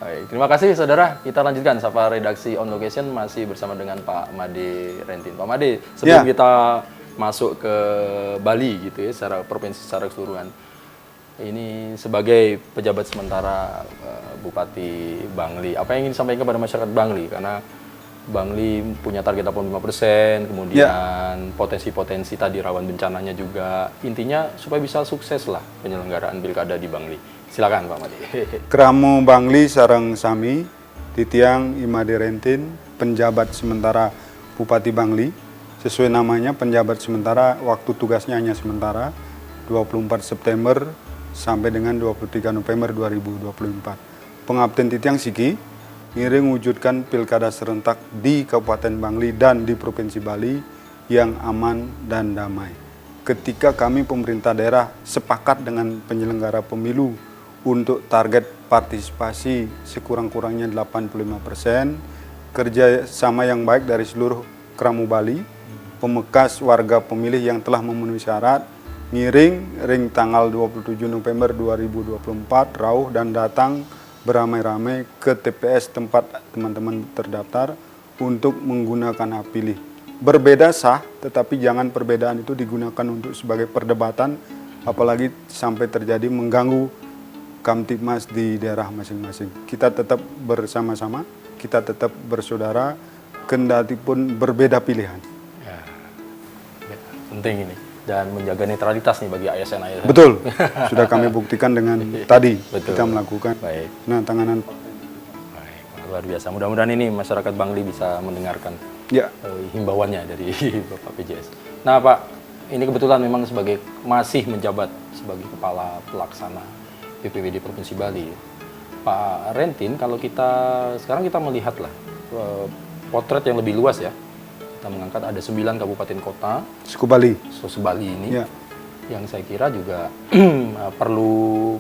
Baik, terima kasih saudara. Kita lanjutkan Sapa Redaksi On Location masih bersama dengan Pak Made Rentin. Pak Made, sebelum kita masuk ke Bali gitu ya, secara provinsi secara keseluruhan. Ini sebagai pejabat sementara Bupati Bangli, apa yang ingin disampaikan kepada masyarakat Bangli? Karena Bangli punya target 85%, kemudian potensi-potensi tadi rawan bencananya juga. Intinya supaya bisa sukses lah penyelenggaraan pilkada di Bangli. Silakan Pak Made. Kramu Bangli sareng sami titiang Imade Rentin, penjabat sementara Bupati Bangli. Sesuai namanya penjabat sementara, waktu tugasnya hanya sementara 24 September sampai dengan 23 November 2024. Pengabten titiang siki ngiring wujudkan pilkada serentak di Kabupaten Bangli dan di Provinsi Bali yang aman dan damai. Ketika kami pemerintah daerah sepakat dengan penyelenggara pemilu untuk target partisipasi sekurang-kurangnya 85%, kerjasama yang baik dari seluruh Kramu Bali, pemekas warga pemilih yang telah memenuhi syarat, ngiring ring tanggal 27 November 2024, rauh dan datang beramai-ramai ke TPS tempat teman-teman terdaftar untuk menggunakan hak pilih. Berbeda sah, tetapi jangan perbedaan itu digunakan untuk sebagai perdebatan, apalagi sampai terjadi mengganggu Kamtibmas di daerah masing-masing. Kita tetap bersama-sama, kita tetap bersaudara, kendati pun berbeda pilihan. Ya, penting ini. Dan menjaga netralitas nih bagi ASN-ASN. Betul, sudah kami buktikan dengan tadi kita melakukan penandatanganan. Baik, luar biasa. Mudah-mudahan ini masyarakat Bangli bisa mendengarkan himbauannya dari Bapak PJS. Nah Pak, ini kebetulan memang masih menjabat sebagai Kepala Pelaksana BPBD Provinsi Bali. Pak Rentin, kalau sekarang kita melihatlah potret yang lebih luas ya. Kita mengangkat ada 9 kabupaten kota suku Bali ini yang saya kira juga perlu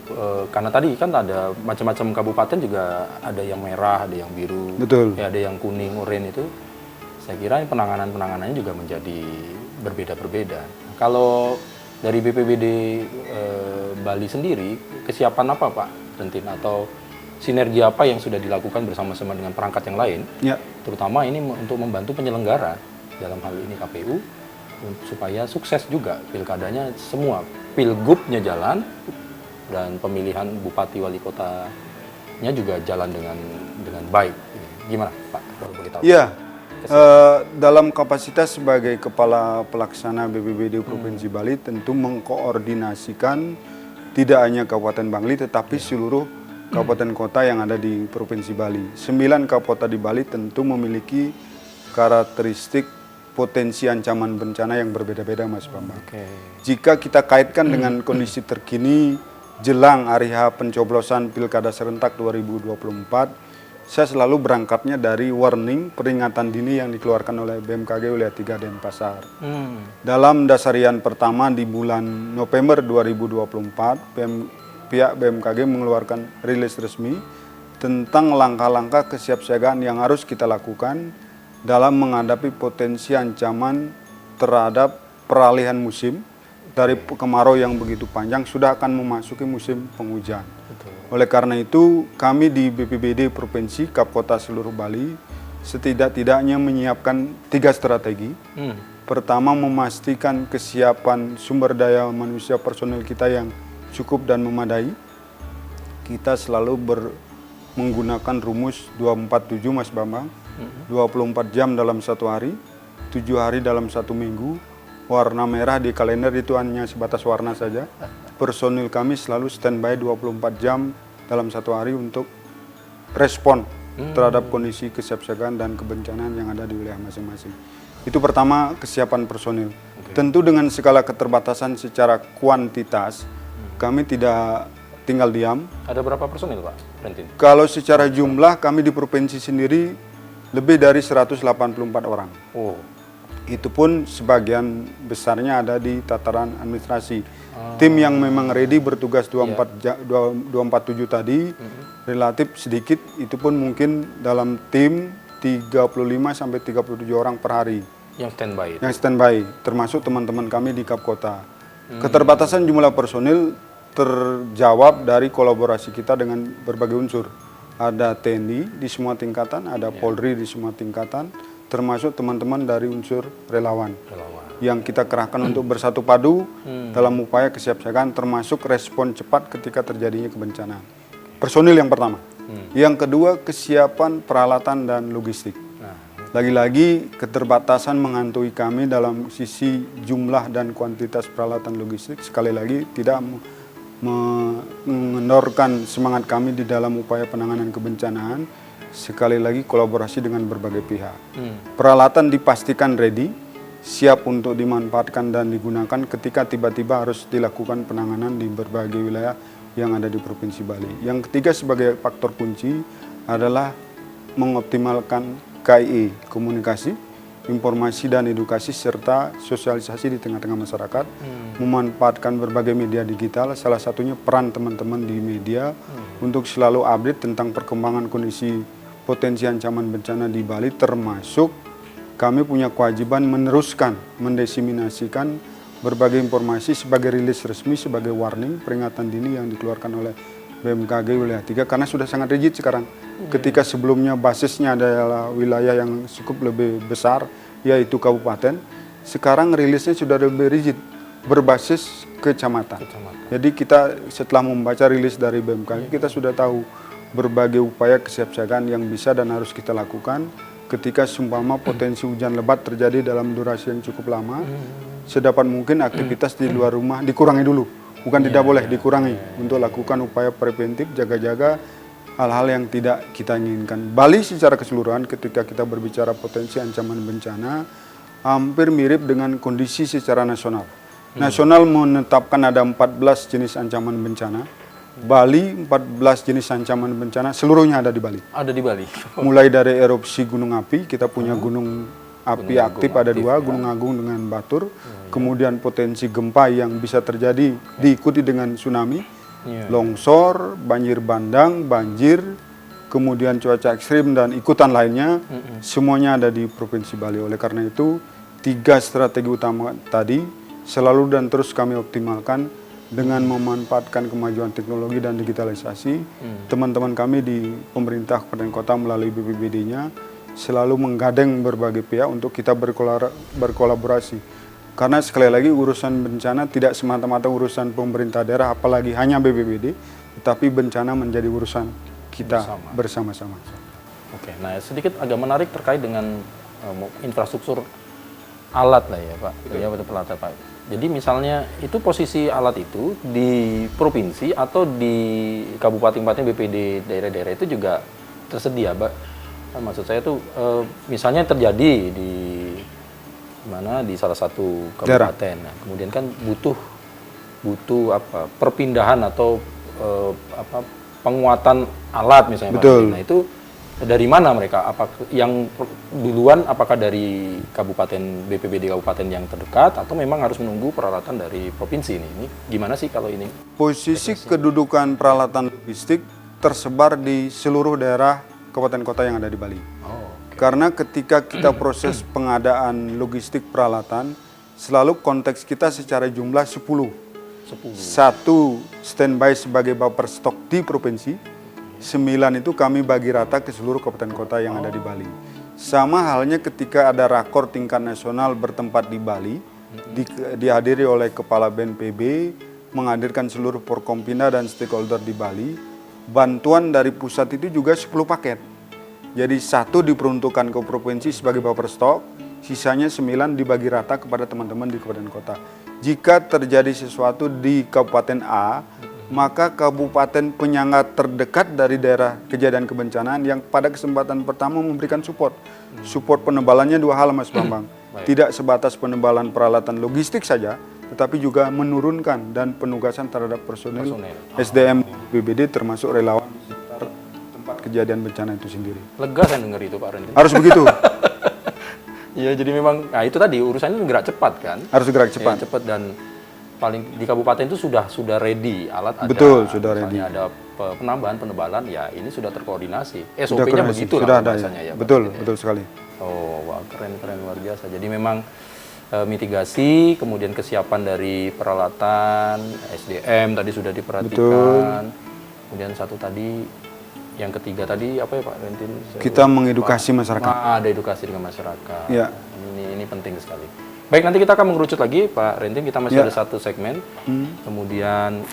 karena tadi kan ada macam-macam kabupaten juga, ada yang merah, ada yang biru, ada yang kuning, oranye itu. Saya kira penanganannya juga menjadi berbeda-berbeda. Kalau dari BPBD Bali sendiri, kesiapan apa Pak Rentin atau sinergi apa yang sudah dilakukan bersama-sama dengan perangkat yang lain, terutama ini untuk membantu penyelenggara dalam hal ini KPU supaya sukses juga pilkadanya, semua pilgubnya jalan dan pemilihan bupati wali kotanya juga jalan dengan baik. Gimana Pak? Kalau boleh tahu. Iya, dalam kapasitas sebagai Kepala Pelaksana BPBD Provinsi Bali tentu mengkoordinasikan tidak hanya Kabupaten Bangli tetapi seluruh kabupaten kota yang ada di Provinsi Bali. 9 kabupaten di Bali tentu memiliki karakteristik potensi ancaman bencana yang berbeda-beda Mas Bambang. Jika kita kaitkan dengan kondisi terkini jelang hari H pencoblosan Pilkada Serentak 2024, saya selalu berangkatnya dari warning peringatan dini yang dikeluarkan oleh BMKG wilayah 3 Denpasar. Dalam dasarian pertama di bulan November 2024, pihak BMKG mengeluarkan rilis resmi tentang langkah-langkah kesiapsiagaan yang harus kita lakukan dalam menghadapi potensi ancaman terhadap peralihan musim dari kemarau yang begitu panjang sudah akan memasuki musim penghujan. Oleh karena itu, kami di BPBD Provinsi Kapkota seluruh Bali setidak-tidaknya menyiapkan 3 strategi. Pertama, memastikan kesiapan sumber daya manusia personil kita yang cukup dan memadai. Kita selalu menggunakan rumus 247 Mas Bambang. 24 jam dalam 1 hari, 7 hari dalam 1 minggu. Warna merah di kalender itu hanya sebatas warna saja. Personil kami selalu standby 24 jam dalam 1 hari untuk respon terhadap kondisi kesiapsiagaan dan kebencanaan yang ada di wilayah masing-masing. Itu pertama, kesiapan personil. Tentu dengan skala keterbatasan secara kuantitas, kami tidak tinggal diam. Ada berapa personil Pak Rentin? Kalau secara jumlah kami di provinsi sendiri lebih dari 184 orang. Itu pun sebagian besarnya ada di tataran administrasi. Tim yang memang ready bertugas 247 tadi relatif sedikit, itu pun mungkin dalam tim 35 sampai 37 orang per hari. Yang standby. Yang standby, termasuk teman-teman kami di Kapkota. Keterbatasan jumlah personil terjawab dari kolaborasi kita dengan berbagai unsur. ada TNI di semua tingkatan, ada Polri di semua tingkatan, termasuk teman-teman dari unsur relawan yang kita kerahkan untuk bersatu padu dalam upaya kesiapsiagaan termasuk respon cepat ketika terjadinya kebencanaan. Personil yang pertama. Yang kedua, kesiapan peralatan dan logistik. Lagi-lagi keterbatasan menghantui kami dalam sisi jumlah dan kuantitas peralatan logistik. Sekali lagi tidak mengendorkan semangat kami di dalam upaya penanganan kebencanaan, sekali lagi kolaborasi dengan berbagai pihak. Peralatan dipastikan ready, siap untuk dimanfaatkan dan digunakan ketika tiba-tiba harus dilakukan penanganan di berbagai wilayah yang ada di Provinsi Bali. Yang ketiga sebagai faktor kunci adalah mengoptimalkan KIE, komunikasi, informasi dan edukasi serta sosialisasi di tengah-tengah masyarakat, memanfaatkan berbagai media digital, salah satunya peran teman-teman di media untuk selalu update tentang perkembangan kondisi potensi ancaman bencana di Bali, termasuk kami punya kewajiban meneruskan, mendesiminasikan berbagai informasi sebagai rilis resmi, sebagai warning, peringatan dini yang dikeluarkan oleh BMKG wilayah 3 karena sudah sangat rigid sekarang. Ketika sebelumnya basisnya adalah wilayah yang cukup lebih besar, yaitu kabupaten, sekarang rilisnya sudah lebih rigid, berbasis kecamatan. Jadi kita setelah membaca rilis dari BMKG, kita sudah tahu berbagai upaya kesiapsiagaan yang bisa dan harus kita lakukan ketika seumpama potensi hujan lebat terjadi dalam durasi yang cukup lama. Sedapat mungkin aktivitas di luar rumah dikurangi dulu. Bukan tidak boleh, dikurangi untuk lakukan upaya preventif, jaga-jaga hal-hal yang tidak kita inginkan. Bali secara keseluruhan ketika kita berbicara potensi ancaman bencana hampir mirip dengan kondisi secara nasional. Nasional menetapkan ada 14 jenis ancaman bencana. Bali 14 jenis ancaman bencana seluruhnya ada di Bali. Ada di Bali. Mulai dari erupsi gunung api, kita punya gunung api aktif ada 2, Gunung Agung dengan Batur. Kemudian potensi gempa yang bisa terjadi diikuti dengan tsunami, longsor, banjir bandang, banjir, kemudian cuaca ekstrim dan ikutan lainnya, semuanya ada di Provinsi Bali. Oleh karena itu, 3 strategi utama tadi selalu dan terus kami optimalkan dengan memanfaatkan kemajuan teknologi dan digitalisasi. Teman-teman kami di pemerintah kabupaten kota melalui BPBD-nya selalu menggadeng berbagai pihak untuk kita berkolaborasi. Karena sekali lagi urusan bencana tidak semata-mata urusan pemerintah daerah, apalagi hanya BPBD, tetapi bencana menjadi urusan kita bersama-sama. Oke, nah sedikit agak menarik terkait dengan infrastruktur alat lah ya Pak, ya betul Pak. Jadi misalnya itu posisi alat itu di provinsi atau di kabupaten-kabupaten BPD daerah-daerah itu juga tersedia, Pak. Maksud saya tuh misalnya terjadi di mana di salah satu kabupaten, nah, kemudian kan butuh apa perpindahan atau penguatan alat misalnya. Betul. Nah itu dari mana mereka? Apa yang duluan? Apakah dari kabupaten BPBD kabupaten yang terdekat atau memang harus menunggu peralatan dari provinsi ini? Ini gimana sih kalau ini? Posisi kedudukan peralatan logistik tersebar di seluruh daerah kabupaten kota yang ada di Bali. Karena ketika kita proses pengadaan logistik peralatan, selalu konteks kita secara jumlah 10. Satu standby sebagai buffer stok di provinsi, 9 itu kami bagi rata ke seluruh kabupaten kota yang ada di Bali. Sama halnya ketika ada rakor tingkat nasional bertempat di Bali, dihadiri oleh Kepala BNPB, menghadirkan seluruh Forkompinda dan stakeholder di Bali, bantuan dari pusat itu juga 10 paket. Jadi 1 diperuntukkan ke provinsi sebagai buffer stok, sisanya 9 dibagi rata kepada teman-teman di kabupaten kota. Jika terjadi sesuatu di kabupaten A, maka kabupaten penyangga terdekat dari daerah kejadian kebencanaan yang pada kesempatan pertama memberikan support. Support penebalannya 2 hal Mas Bambang. Tidak sebatas penebalan peralatan logistik saja, tetapi juga menurunkan dan penugasan terhadap personil. SDM BPBD termasuk relawan kejadian bencana itu sendiri. Lega saya dengar itu Pak Rendy. Harus begitu. Iya, jadi memang nah itu tadi urusannya gerak cepat kan. Harus gerak cepat. Ya, cepat dan paling di kabupaten itu sudah ready alat ada. Betul, sudah ready. Ada penambahan penebalan ya ini sudah terkoordinasi. SOP-nya begitu sudah lah ada bahasanya ya. Betul, betul sekali. Oh, wah keren luar biasa. Jadi memang mitigasi, kemudian kesiapan dari peralatan, SDM tadi sudah diperhatikan. Betul. Kemudian satu tadi yang ketiga tadi apa ya Pak Rentin? Kita mengedukasi masyarakat. Ada edukasi dengan masyarakat. Ya. Ini penting sekali. Baik, nanti kita akan mengerucut lagi Pak Rentin. Kita masih Ya. ada satu segmen. Kemudian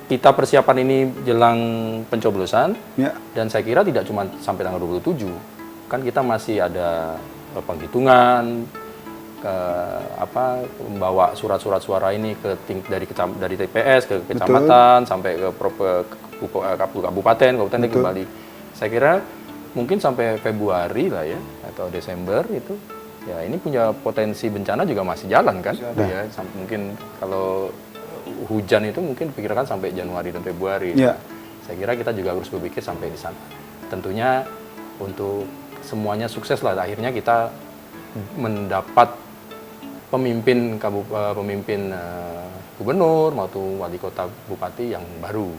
kita persiapan ini jelang pencoblosan. Ya. Dan saya kira tidak cuma sampai tanggal 27. Kan kita masih ada penghitungan, membawa surat-surat suara ini dari TPS ke kecamatan. Betul. Sampai ke kabupaten kembali. Saya kira mungkin sampai Februari lah ya atau Desember itu ya ini punya potensi bencana juga masih jalan kan ya, mungkin kalau hujan itu mungkin pikirkan sampai Januari dan Februari. Ya. Saya kira kita juga harus berpikir sampai di sana. Tentunya untuk semuanya sukses lah, akhirnya kita mendapat pemimpin gubernur maupun wali kota bupati yang baru.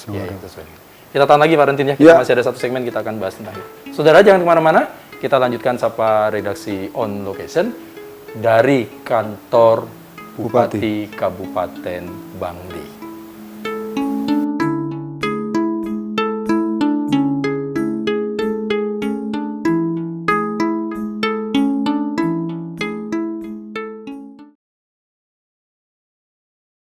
Ya, yang sesuai. Kita tahan lagi Pak Rentin ya, kita masih ada satu segmen kita akan bahas tentang itu. Saudara jangan kemana-mana, kita lanjutkan sapa redaksi on location dari kantor Bupati Kabupaten Bangli.